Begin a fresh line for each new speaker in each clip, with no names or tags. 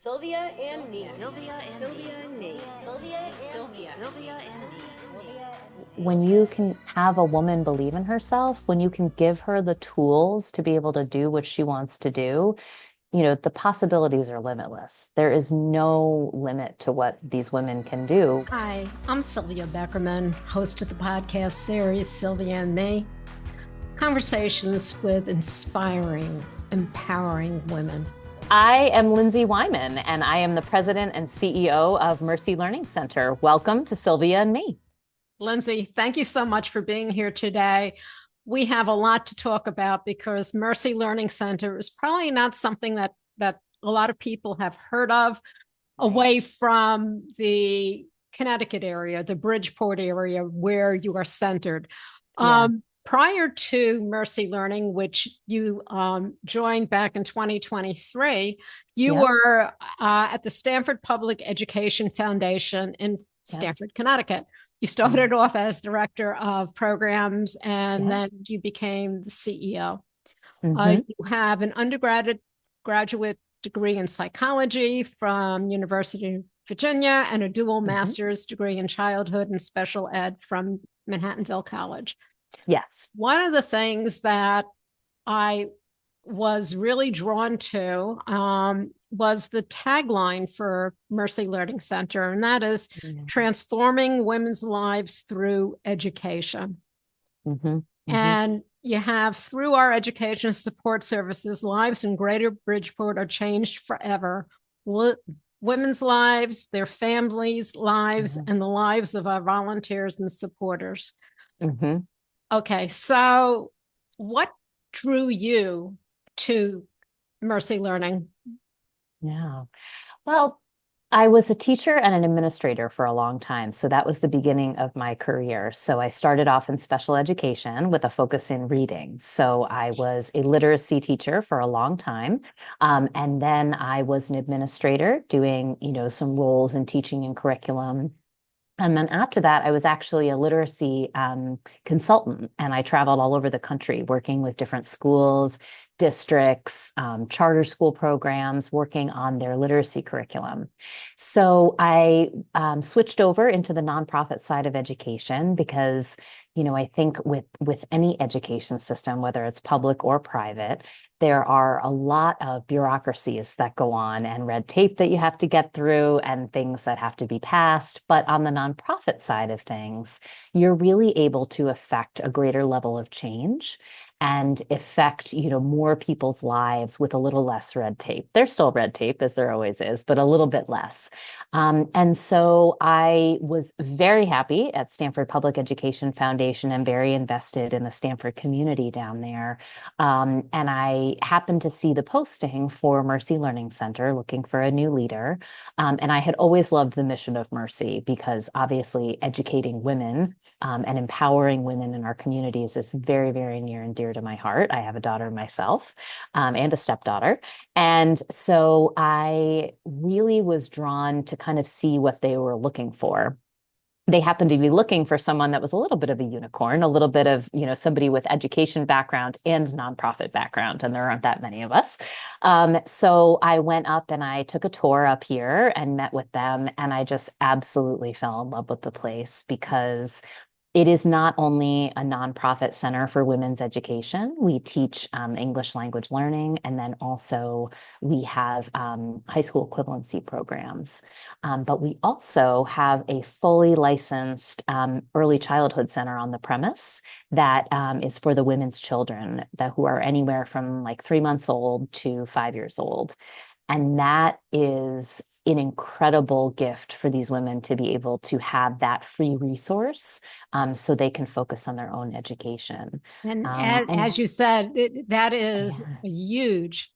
Sylvia and me.
Sylvia and
Sylvia and me. Sylvia and
Sylvia and me.
When you can have a woman believe in herself, when you can give her the tools to be able to do what she wants to do, the possibilities are limitless. There is no limit to what these women can do.
Hi, I'm Sylvia Beckerman, host of the podcast series Sylvia and Me. Conversations with inspiring, empowering women.
I am Lindsay Wyman, and I am the president and CEO of Mercy Learning Center. Welcome to Sylvia and Me.
Lindsay, thank you so much for being here today. We have a lot to talk about because Mercy Learning Center is probably not something that a lot of people have heard of away from the Connecticut area, the Bridgeport area where you are centered.
Yeah.
Prior to Mercy Learning, which you joined back in 2023, you were at the Stamford Public Education Foundation in Stamford, Connecticut. You started off as director of programs, and then you became the CEO. You have an undergraduate degree in psychology from University of Virginia and a dual master's degree in childhood and special ed from Manhattanville College.
Yes.
One of the things that I was really drawn to was the tagline for Mercy Learning Center, and that is transforming women's lives through education. And you have, through our education support services, lives in Greater Bridgeport are changed forever. Women's lives, their families' lives, and the lives of our volunteers and supporters. Okay, so what drew you to Mercy Learning?
Yeah. Well, I was a teacher and an administrator for a long time. So that was the beginning of my career. So I started off in special education with a focus in reading. So I was a literacy teacher for a long time. And then I was an administrator doing, some roles in teaching and curriculum. And then after that, I was actually a literacy consultant, and I traveled all over the country working with different schools, districts, charter school programs, working on their literacy curriculum. So I switched over into the nonprofit side of education because, I think with any education system, whether it's public or private, there are a lot of bureaucracies that go on and red tape that you have to get through and things that have to be passed. But on the nonprofit side of things, you're really able to affect a greater level of change and affect, more people's lives with a little less red tape. There's still red tape, as there always is, but a little bit less. And so I was very happy at Stamford Public Education Foundation and very invested in the Stamford community down there. And I happened to see the posting for Mercy Learning Center looking for a new leader. And I had always loved the mission of Mercy because obviously educating women and empowering women in our communities is very, very near and dear to my heart. I have a daughter myself and a stepdaughter. And so I really was drawn to kind of see what they were looking for. They happened to be looking for someone that was a little bit of a unicorn, a little bit of, somebody with education background and nonprofit background, and there aren't that many of us. So I went up and I took a tour up here and met with them, and I just absolutely fell in love with the place because it is not only a nonprofit center for women's education. We teach English language learning, and then also we have high school equivalency programs. But we also have a fully licensed early childhood center on the premise that is for the women's children who are anywhere from like 3 months old to 5 years old. And that is an incredible gift for these women to be able to have that free resource so they can focus on their own education.
And as you said, that is huge.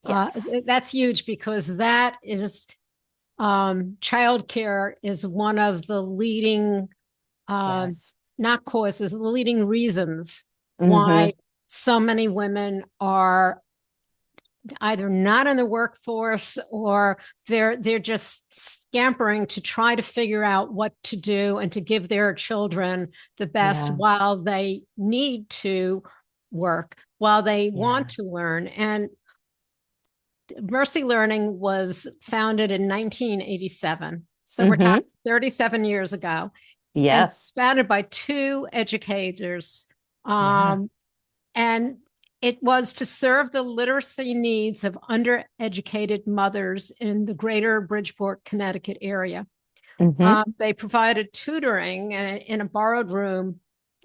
That's huge because that is childcare is one of the leading, not causes, the leading reasons why so many women are either not in the workforce or they're just scampering to try to figure out what to do and to give their children the best while they need to work, while they want to learn. And Mercy Learning was founded in 1987. So we're
Mm-hmm.
talking 37 years ago. And
Yes.
it's founded by two educators.
Yeah.
And it was to serve the literacy needs of undereducated mothers in the greater Bridgeport, Connecticut area.
Mm-hmm.
They provided tutoring in a borrowed room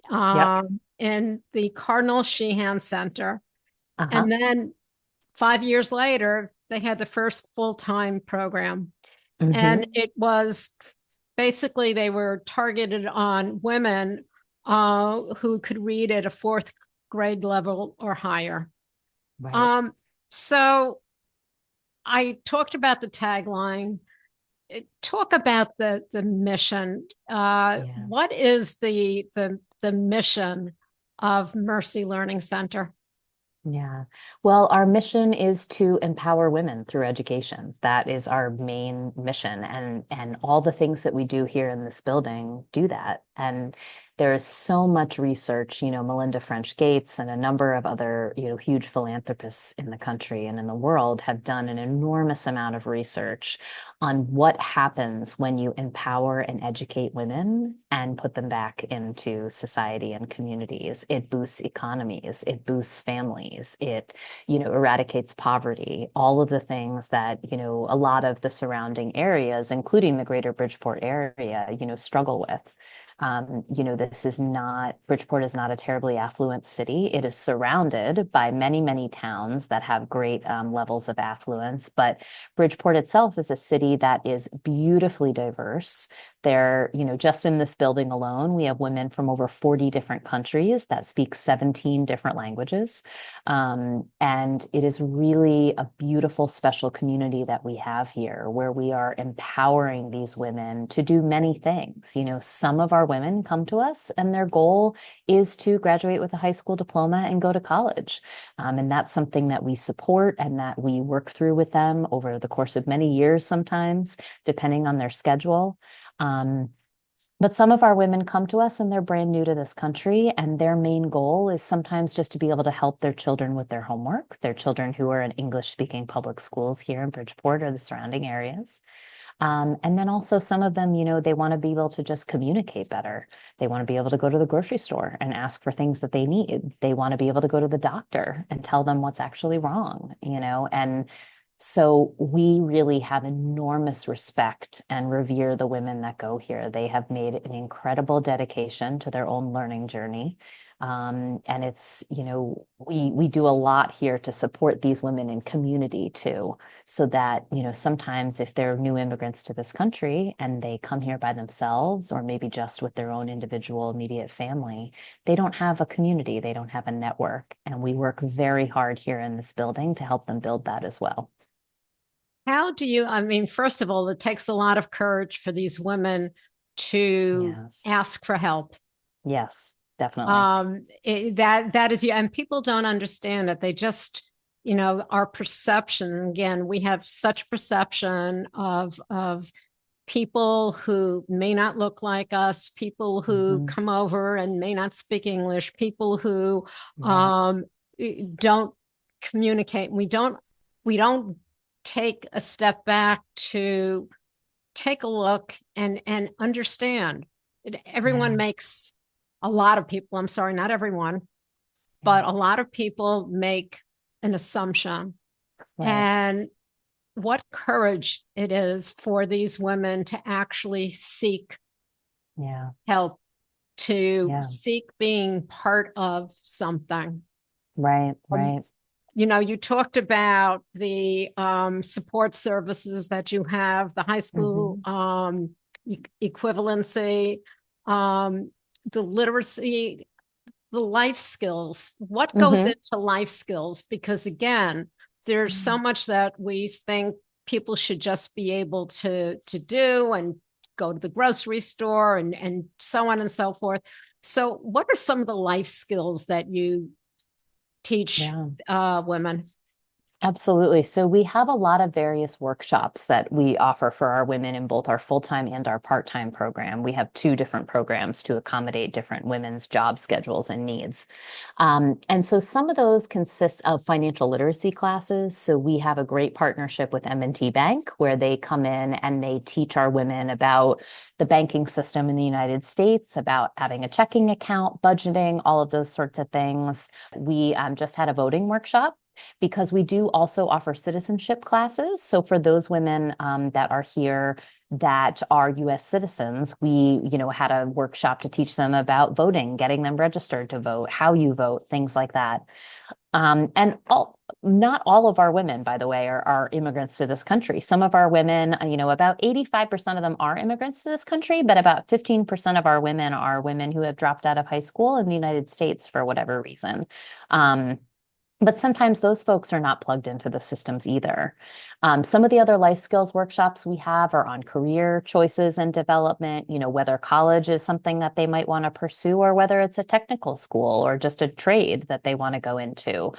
Yep.
in the Cardinal Sheehan Center.
Uh-huh.
And then 5 years later, they had the first full-time program.
Mm-hmm.
And it was basically, they were targeted on women who could read at a fourth grade level or higher.
Right.
So I talked about the tagline. Talk about the mission.
Yeah.
What is the mission of Mercy Learning Center?
Yeah. Well, our mission is to empower women through education. That is our main mission. And all the things that we do here in this building do that. And there is so much research, Melinda French Gates and a number of other, huge philanthropists in the country and in the world have done an enormous amount of research on what happens when you empower and educate women and put them back into society and communities. It boosts economies, it boosts families, it, eradicates poverty, all of the things that, a lot of the surrounding areas, including the greater Bridgeport area, struggle with. Bridgeport is not a terribly affluent city. It is surrounded by many, many towns that have great levels of affluence, but Bridgeport itself is a city that is beautifully diverse. There, just in this building alone, we have women from over 40 different countries that speak 17 different languages. And it is really a beautiful, special community that we have here where we are empowering these women to do many things. Some of our women come to us and their goal is to graduate with a high school diploma and go to college. And that's something that we support and that we work through with them over the course of many years, sometimes, depending on their schedule. But some of our women come to us and they're brand new to this country, and their main goal is sometimes just to be able to help their children with their homework, their children who are in English-speaking public schools here in Bridgeport or the surrounding areas. And then also some of them, they want to be able to just communicate better. They want to be able to go to the grocery store and ask for things that they need. They want to be able to go to the doctor and tell them what's actually wrong, and so we really have enormous respect and revere the women that go here. They have made an incredible dedication to their own learning journey. And it's, we do a lot here to support these women in community too, so that, sometimes if they're new immigrants to this country and they come here by themselves or maybe just with their own individual immediate family, they don't have a community, they don't have a network. And we work very hard here in this building to help them build that as well.
How do you, first of all, it takes a lot of courage for these women to ask for help.
Yes, definitely.
That is, and people don't understand it. They just, our perception, again, we have such perception of people who may not look like us, people who come over and may not speak English, people who don't communicate. We don't take a step back to take a look and understand. Everyone makes, a lot of people, I'm sorry, not everyone, but a lot of people make an assumption. And what courage it is for these women to actually seek help, to seek being part of something.
Right.
You talked about the support services that you have, the high school equivalency, the literacy, the life skills. What goes into life skills? Because again, there's so much that we think people should just be able to do and go to the grocery store and so on and so forth. So what are some of the life skills that you teach women?
Absolutely. So we have a lot of various workshops that we offer for our women in both our full-time and our part-time program. We have two different programs to accommodate different women's job schedules and needs. And so some of those consist of financial literacy classes. So we have a great partnership with M&T Bank where they come in and they teach our women about the banking system in the United States, about having a checking account, budgeting, all of those sorts of things. We just had a voting workshop because we do also offer citizenship classes. So for those women that are here that are US citizens, we, had a workshop to teach them about voting, getting them registered to vote, how you vote, things like that. Not all of our women, by the way, are immigrants to this country. Some of our women, about 85% of them are immigrants to this country, but about 15% of our women are women who have dropped out of high school in the United States for whatever reason. But sometimes those folks are not plugged into the systems either. Some of the other life skills workshops we have are on career choices and development, whether college is something that they might want to pursue or whether it's a technical school or just a trade that they want to go into.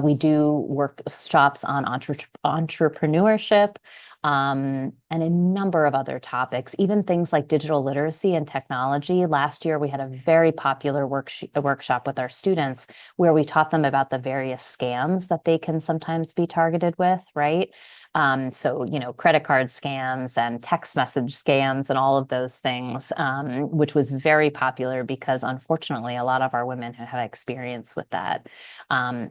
We do workshops on entrepreneurship, and a number of other topics, even things like digital literacy and technology. Last year, we had a very popular workshop with our students where we taught them about the various scams that they can sometimes be targeted with, right? So, credit card scams and text message scams and all of those things, which was very popular because unfortunately, a lot of our women have experience with that.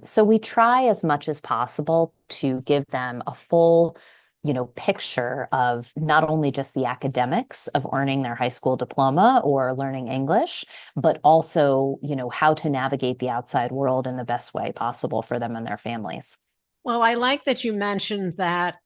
So we try as much as possible to give them a full picture of not only just the academics of earning their high school diploma or learning English, but also, how to navigate the outside world in the best way possible for them and their families.
Well, I like that you mentioned that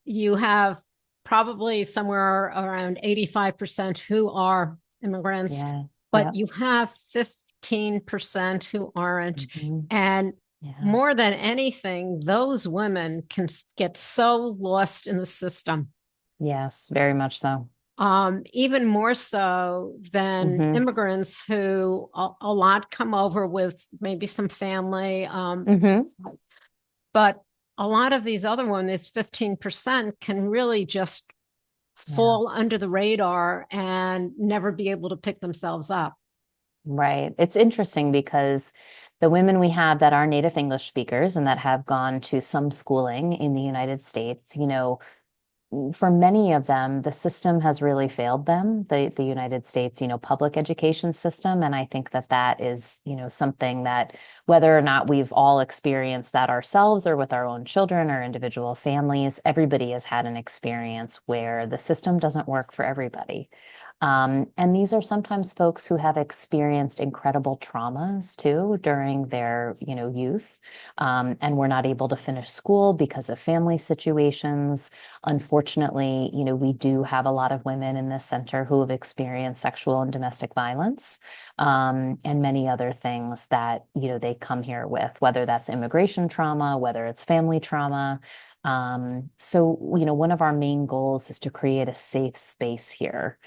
you have probably somewhere around 85% who are immigrants,
Yeah.
but
Yep.
you have 15% who aren't.
Mhm.
And
Yeah.
more than anything, those women can get so lost in the system.
Yes, very much so.
Even more so than
Mhm.
immigrants who a lot come over with maybe some family.
Mhm.
But a lot of these other women, this 15%, can really just
Yeah.
fall under the radar and never be able to pick themselves up.
Right. It's interesting because the women we have that are native English speakers and that have gone to some schooling in the United States, for many of them, the system has really failed them, the United States, public education system. And I think that is, something that whether or not we've all experienced that ourselves or with our own children or individual families, everybody has had an experience where the system doesn't work for everybody. And these are sometimes folks who have experienced incredible traumas too during their, youth, and were not able to finish school because of family situations. Unfortunately, we do have a lot of women in this center who have experienced sexual and domestic violence, and many other things that, they come here with, whether that's immigration trauma, whether it's family trauma. So, one of our main goals is to create a safe space here.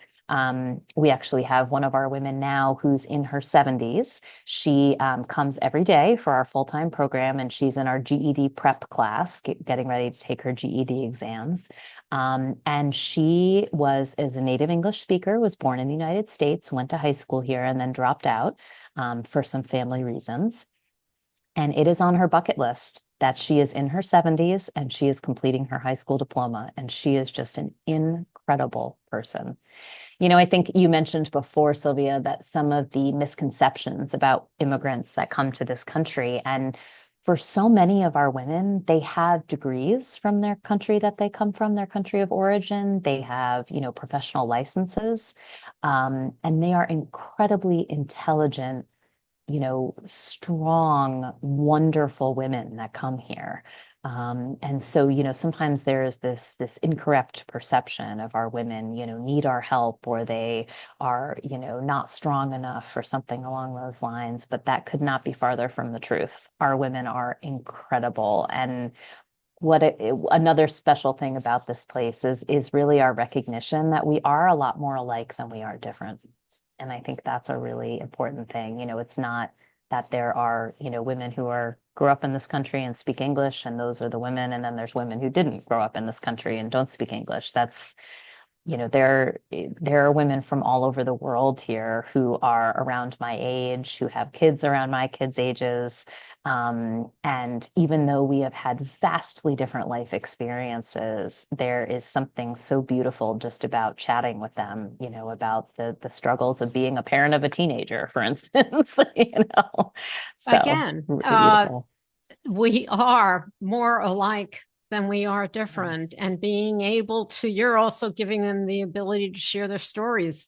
We actually have one of our women now who's in her 70s. She comes every day for our full-time program, and she's in our GED prep class, getting ready to take her GED exams. And she is a native English speaker, was born in the United States, went to high school here, and then dropped out for some family reasons. And it is on her bucket list that she is in her 70s and she is completing her high school diploma. And she is just an incredible person. I think you mentioned before, Sylvia, that some of the misconceptions about immigrants that come to this country, and for so many of our women, they have degrees from their country that they come from, their country of origin. They have, professional licenses, and they are incredibly intelligent, strong, wonderful women that come here. And so, sometimes there is this incorrect perception of our women, need our help or they are, not strong enough or something along those lines. But that could not be farther from the truth. Our women are incredible. And another special thing about this place is really our recognition that we are a lot more alike than we are different. And I think that's a really important thing. It's not that there are, women who are grew up in this country and speak English, and those are the women. And then there's women who didn't grow up in this country and don't speak English. That's, there are women from all over the world here who are around my age, who have kids around my kids' ages. And even though we have had vastly different life experiences, there is something so beautiful just about chatting with them, about the struggles of being a parent of a teenager, for instance, So
Again,
really beautiful.
we are more alike than we are different.
Yes.
And being able to, you're also giving them the ability to share their stories,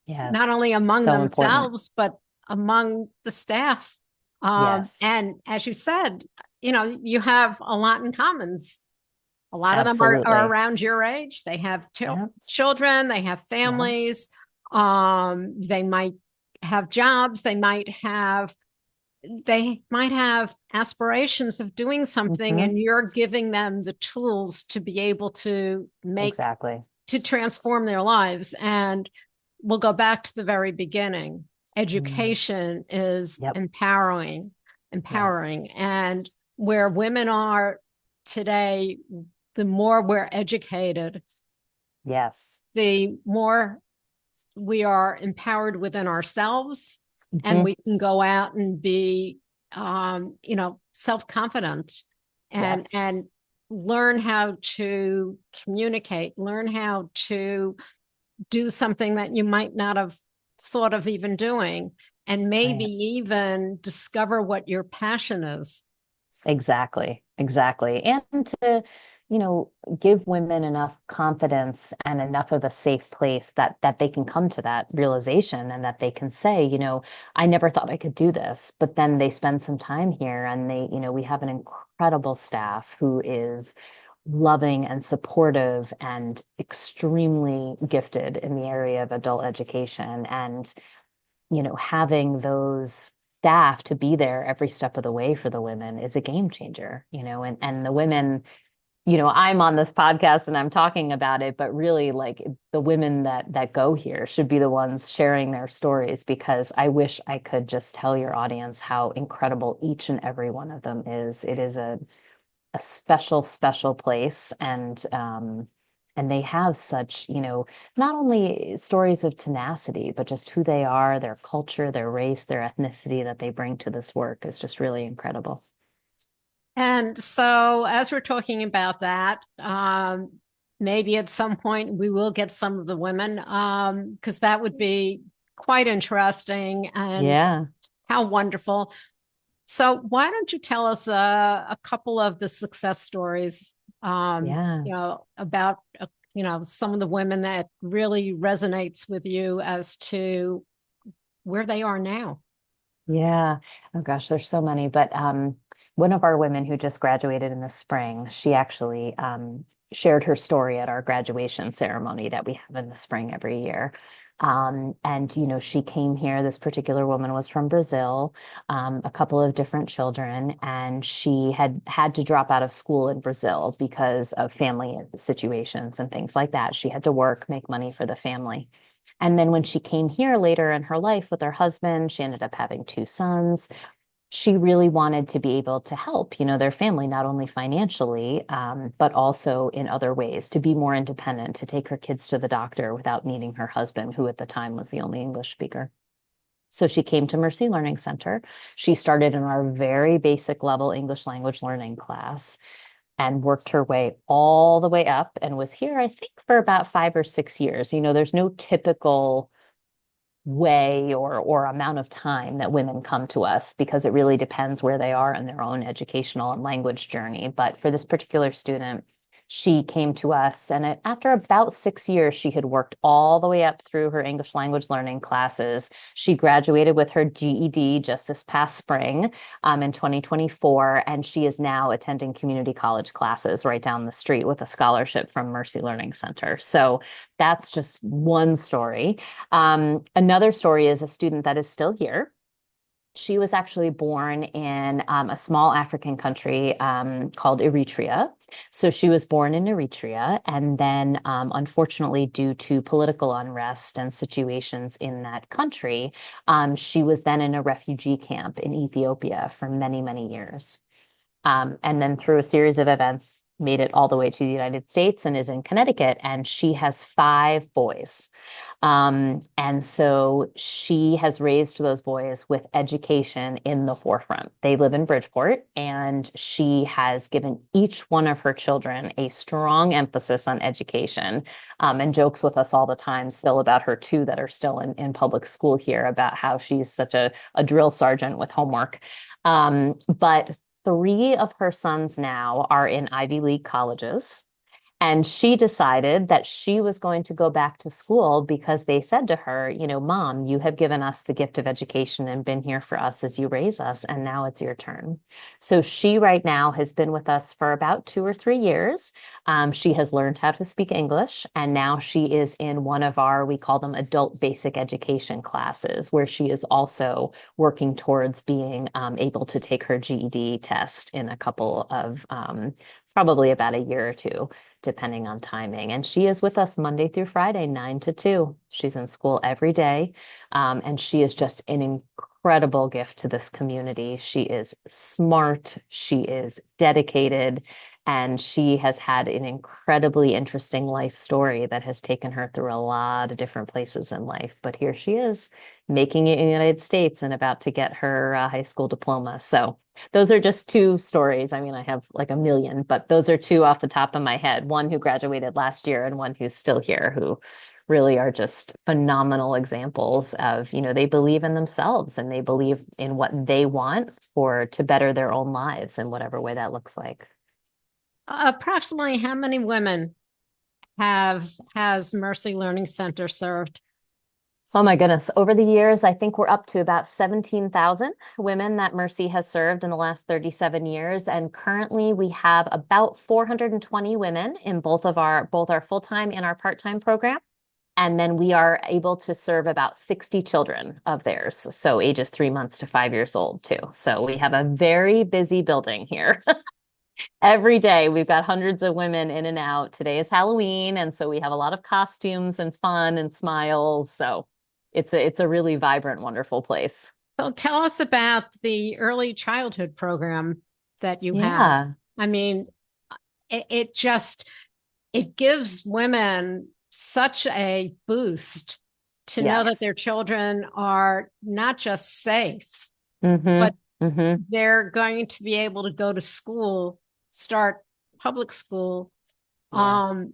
Yes.
not only among
So
themselves, but among the staff.
Yes.
And as you said, you have a lot in common. A lot of them
Absolutely.
are around your age. They have
Yep.
children, they have families, they might have jobs, they might have aspirations of doing something, and you're giving them the tools to be able to to transform their lives. And we'll go back to the very beginning. Education is empowering. Yes. And where women are today, the more we're educated, the more we are empowered within ourselves. And we can go out and be, self-confident and learn how to communicate, learn how to do something that you might not have thought of even doing, and maybe even discover what your passion is.
Exactly. And to, give women enough confidence and enough of a safe place that they can come to that realization, and that they can say, I never thought I could do this. But then they spend some time here, and we have an incredible staff who is loving and supportive and extremely gifted in the area of adult education. And, having those staff to be there every step of the way for the women is a game changer, and the women, I'm on this podcast and I'm talking about it, but really, like, the women that go here should be the ones sharing their stories, because I wish I could just tell your audience how incredible each and every one of them is. It is a special, special place. And they have such, not only stories of tenacity, but just who they are, their culture, their race, their ethnicity that they bring to this work is just really incredible.
And so, as we're talking about that, maybe at some point we will get some of the women, because that would be quite interesting. And how wonderful. So why don't you tell us a couple of the success stories, about, some of the women that really resonates with you as to where they are now?
Yeah. Oh gosh, there's so many. But one of our women who just graduated in the spring, she actually shared her story at our graduation ceremony that we have in the spring every year. And, she came here. This particular woman was from Brazil, a couple of different children, and she had to drop out of school in Brazil because of family situations and things like that. She had to work, make money for the family. And then when she came here later in her life with her husband, she ended up having 2 sons. She really wanted to be able to help, their family, not only financially, but also in other ways, to be more independent, to take her kids to the doctor without needing her husband, who at the time was the only English speaker. So she came to Mercy Learning Center. She started in our very basic level English language learning class and worked her way all the way up, and was here, I think, for about 5 or 6 years. There's no typical way or amount of time that women come to us, because it really depends where they are in their own educational and language journey. But for this particular student, she came to us, and after about 6 years, she had worked all the way up through her English language learning classes. She graduated with her GED just this past spring, in 2024, and she is now attending community college classes right down the street with a scholarship from Mercy Learning Center. So that's just one story. Another story is a student that is still here. She was actually born in a small African country called Eritrea. So she was born in Eritrea, and then unfortunately, due to political unrest and situations in that country, she was then in a refugee camp in Ethiopia for many, many years. And then through a series of events, made it all the way to the United States and is in Connecticut. And she has 5 boys. And so she has raised those boys with education in the forefront. They live in Bridgeport, and she has given each one of her children a strong emphasis on education, and jokes with us all the time still about her 2 that are still in public school here about how she's such a drill sergeant with homework. But 3 of her sons now are in Ivy League colleges. And she decided that she was going to go back to school because they said to her, you know, Mom, you have given us the gift of education and been here for us as you raise us, and now it's your turn. So she right now has been with us for about 2 or 3 years. She has learned how to speak English, and now she is in one of our, we call them adult basic education classes, where she is also working towards being able to take her GED test in a couple of, probably about a year or 2, depending on timing. And she is with us Monday through Friday, 9 to 2. She's in school every day. And she is just an incredible gift to this community. She is smart, she is dedicated, and she has had an incredibly interesting life story that has taken her through a lot of different places in life. But here she is, making it in the United States and about to get her high school diploma. So those are just 2 stories. I mean, I have like a million, but those are 2 off the top of my head. One who graduated last year and one who's still here, who really are just phenomenal examples of, you know, they believe in themselves and they believe in what they want for to better their own lives in whatever way that looks like.
Approximately how many women has Mercy Learning Center served?
Oh my goodness. Over the years, I think we're up to about 17,000 women that Mercy has served in the last 37 years. And currently we have about 420 women in both our full-time and our part-time program. And then we are able to serve about 60 children of theirs. So ages 3 months to 5 years old too. So we have a very busy building here. Every day we've got hundreds of women in and out. Today is Halloween, and so we have a lot of costumes and fun and smiles. So it's a really vibrant, wonderful place.
So tell us about the early childhood program that you have.
Yeah.
I mean, it gives women such a boost to know that
Yes.
their children are not just safe,
Mm-hmm.
but
Mm-hmm.
they're going to be able to go to school, start public school,
Yeah.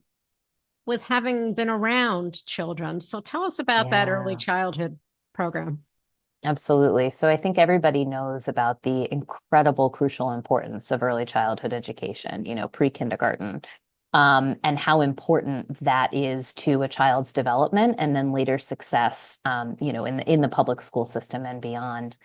with having been around children. So tell us about that early
Yeah.
childhood program.
Absolutely. So I think everybody knows about the incredible, crucial importance of early childhood education, you know, pre-kindergarten, and how important that is to a child's development and then later success, you know, in the public school system and beyond.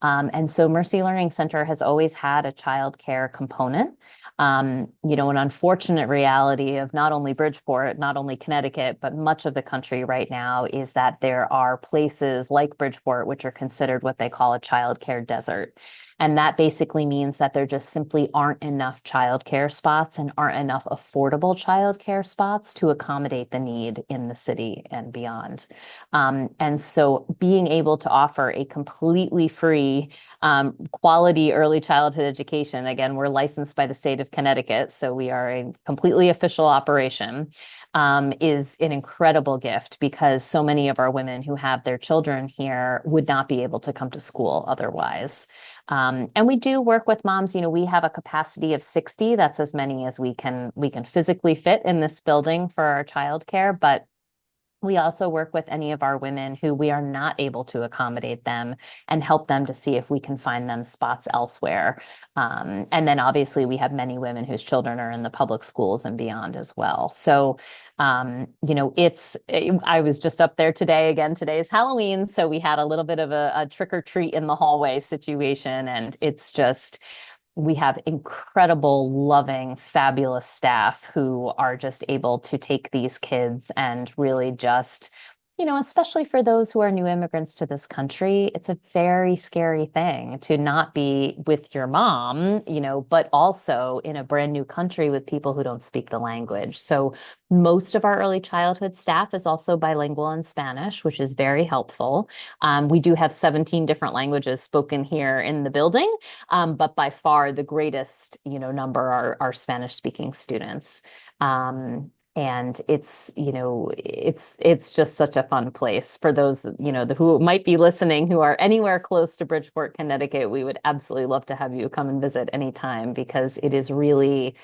And so Mercy Learning Center has always had a child care component. You know, an unfortunate reality of not only Bridgeport, not only Connecticut, but much of the country right now is that there are places like Bridgeport, which are considered what they call a child care desert. And that basically means that there just simply aren't enough childcare spots and aren't enough affordable childcare spots to accommodate the need in the city and beyond. And so being able to offer a completely free, quality early childhood education, again, we're licensed by the state of Connecticut, so we are a completely official operation, is an incredible gift because so many of our women who have their children here would not be able to come to school otherwise. And we do work with moms. You know, we have a capacity of 60. That's as many as we can physically fit in this building for our childcare, but we also work with any of our women who we are not able to accommodate them and help them to see if we can find them spots elsewhere. And then obviously we have many women whose children are in the public schools and beyond as well. So, you know, I was just up there today. Again, today is Halloween. So we had a little bit of a trick or treat in the hallway situation. And it's just, we have incredible, loving, fabulous staff who are just able to take these kids and really just especially for those who are new immigrants to this country, it's a very scary thing to not be with your mom, but also in a brand new country with people who don't speak the language. So most of our early childhood staff is also bilingual in Spanish, which is very helpful. We do have 17 different languages spoken here in the building, but by far the greatest, number are Spanish speaking students. And it's just such a fun place for those, who might be listening who are anywhere close to Bridgeport, Connecticut. We would absolutely love to have you come and visit anytime because it is really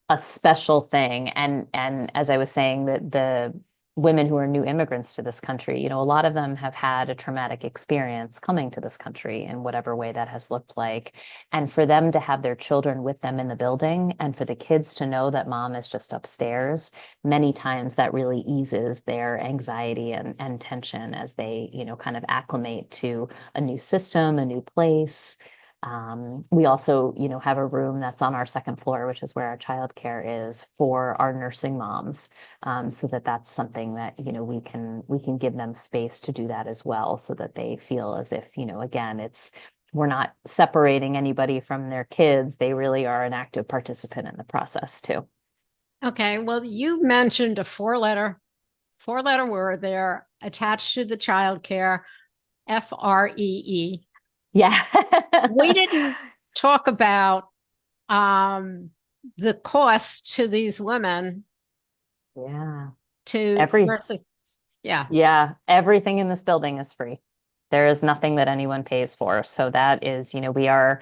a special thing. And as I was saying, that the women who are new immigrants to this country, a lot of them have had a traumatic experience coming to this country in whatever way that has looked like. And for them to have their children with them in the building and for the kids to know that mom is just upstairs, many times that really eases their anxiety and tension as they, kind of acclimate to a new system, a new place. We also, have a room that's on our second floor, which is where our childcare is for our nursing moms, so that's something that we can give them space to do that as well, so that they feel as if again we're not separating anybody from their kids. They really are an active participant in the process too.
Okay, well, you mentioned a four-letter word there attached to the childcare, FREE.
Yeah.
We didn't talk about the cost to these women.
Yeah.
Yeah.
Yeah. Everything in this building is free. There is nothing that anyone pays for. So that is, we are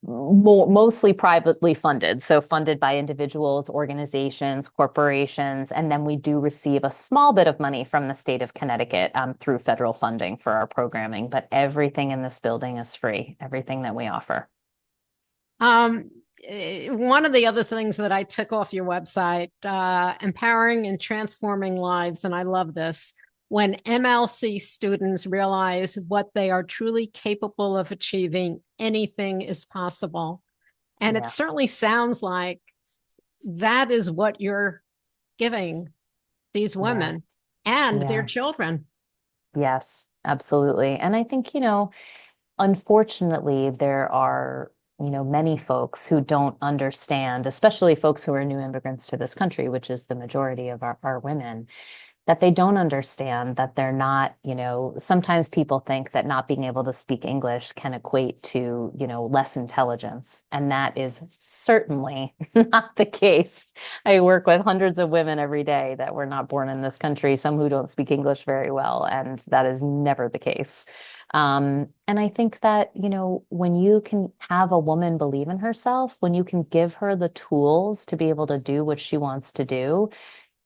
mostly privately funded. So funded by individuals, organizations, corporations, and then we do receive a small bit of money from the state of Connecticut through federal funding for our programming. But everything in this building is free, everything that we offer.
One of the other things that I took off your website, empowering and transforming lives, and I love this, when MLC students realize what they are truly capable of achieving, anything is possible. And It certainly sounds like that is what you're giving these women and their children.
Yes, absolutely. And I think, unfortunately, there are many folks who don't understand, especially folks who are new immigrants to this country, which is the majority of our women, that they don't understand that they're not, sometimes people think that not being able to speak English can equate to, less intelligence. And that is certainly not the case. I work with hundreds of women every day that were not born in this country, some who don't speak English very well, and that is never the case. And I think that, when you can have a woman believe in herself, when you can give her the tools to be able to do what she wants to do,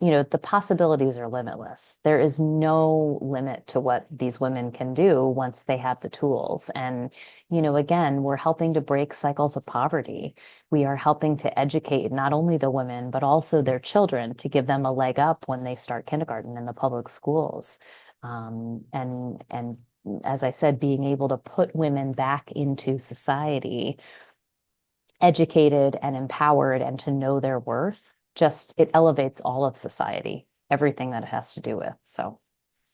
the possibilities are limitless. There is no limit to what these women can do once they have the tools. And, again, we're helping to break cycles of poverty. We are helping to educate not only the women, but also their children to give them a leg up when they start kindergarten in the public schools. And as I said, being able to put women back into society, educated and empowered, and to know their worth, it elevates all of society, everything that it has to do with. So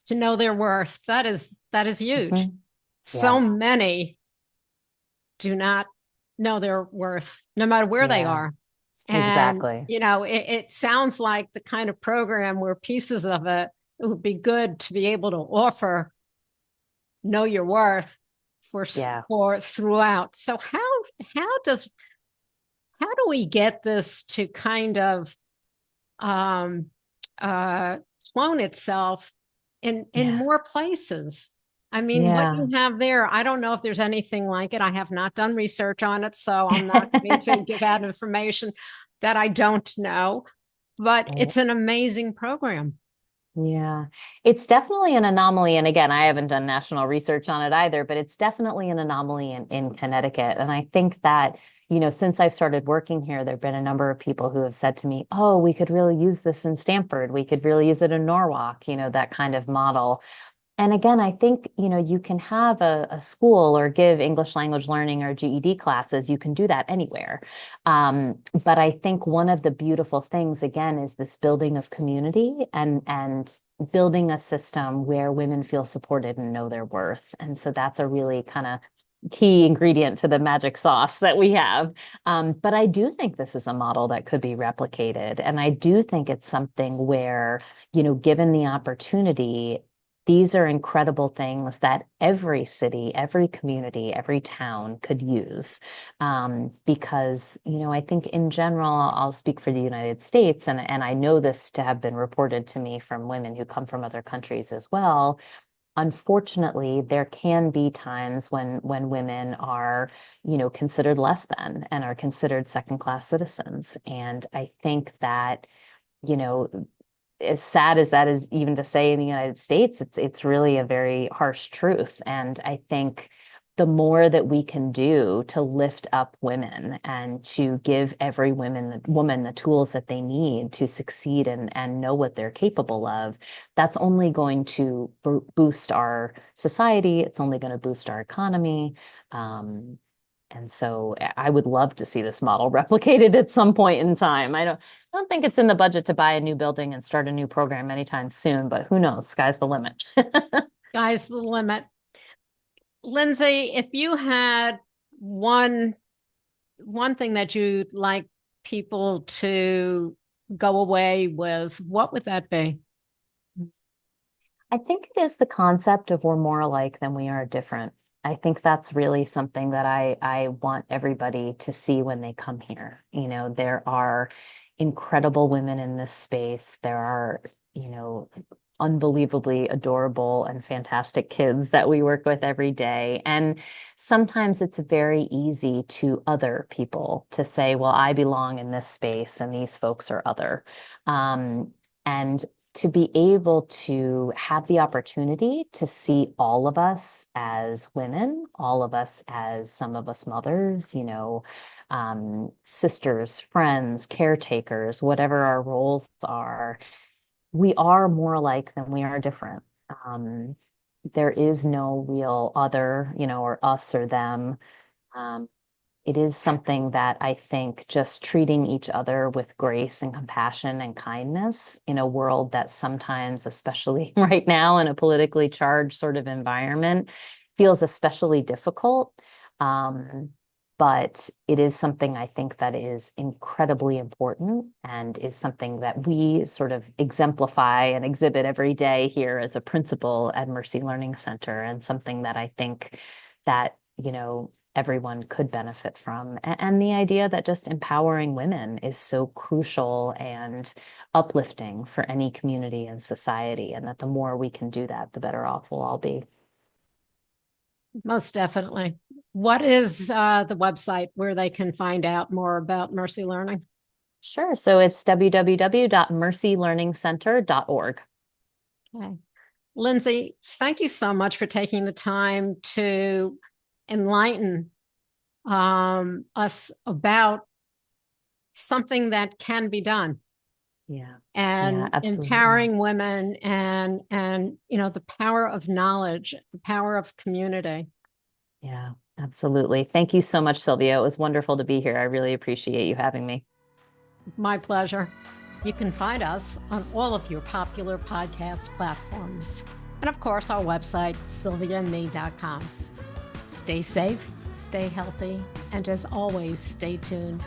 to know their worth, that is huge.
Mm-hmm.
So many do not know their worth, no matter where they are. And,
exactly.
It sounds like the kind of program where pieces of it would be good to be able to offer know your worth for throughout. So how do we get this to kind of clone itself in more places? I mean, what you have there, I don't know if there's anything like it. I have not done research on it, so I'm not going to give out information that I don't know, but it's an amazing program.
Yeah, it's definitely an anomaly. And again, I haven't done national research on it either, but it's definitely an anomaly in Connecticut. And I think that, since I've started working here, there have been a number of people who have said to me, oh, we could really use this in Stamford. We could really use it in Norwalk, that kind of model. And again, I think, you can have a school or give English language learning or GED classes. You can do that anywhere. But I think one of the beautiful things, again, is this building of community and building a system where women feel supported and know their worth. And so that's a really kind of key ingredient to the magic sauce that we have. But I do think this is a model that could be replicated. And I do think it's something where, given the opportunity, these are incredible things that every city, every community, every town could use. Because, I think in general, I'll speak for the United States, and I know this to have been reported to me from women who come from other countries as well. Unfortunately, there can be times when women are, considered less than and are considered second-class citizens. And I think that, as sad as that is even to say in the United States, it's really a very harsh truth. And I think the more that we can do to lift up women and to give every woman the tools that they need to succeed and know what they're capable of, that's only going to boost our society. It's only going to boost our economy. And so I would love to see this model replicated at some point in time. I don't think it's in the budget to buy a new building and start a new program anytime soon, but who knows? Sky's the limit.
Sky's the limit. Lindsay, if you had one thing that you'd like people to go away with, what would that be?
I think it is the concept of we're more alike than we are different. I think that's really something that I want everybody to see when they come here. There are incredible women in this space. There are, unbelievably adorable and fantastic kids that we work with every day. And sometimes it's very easy to other people to say, well, I belong in this space and these folks are other. And to be able to have the opportunity to see all of us as women, all of us as some of us mothers, sisters, friends, caretakers, whatever our roles are, we are more alike than we are different. There is no real other, or us or them. It is something that I think just treating each other with grace and compassion and kindness in a world that sometimes, especially right now in a politically charged sort of environment, feels especially difficult. But it is something I think that is incredibly important and is something that we sort of exemplify and exhibit every day here as a principal at Mercy Learning Center, and something that I think that, everyone could benefit from. And the idea that just empowering women is so crucial and uplifting for any community and society, and that the more we can do that, the better off we'll all be.
Most definitely. What is the website where they can find out more about Mercy Learning?
Sure. So it's www.mercylearningcenter.org.
Okay. Lindsay, thank you so much for taking the time to enlighten us about something that can be done.
Yeah.
And empowering women and the power of knowledge, the power of community.
Yeah, absolutely. Thank you so much, Sylvia. It was wonderful to be here. I really appreciate you having me.
My pleasure. You can find us on all of your popular podcast platforms. And of course, our website, sylviaandme.com. Stay safe, stay healthy, and as always, stay tuned.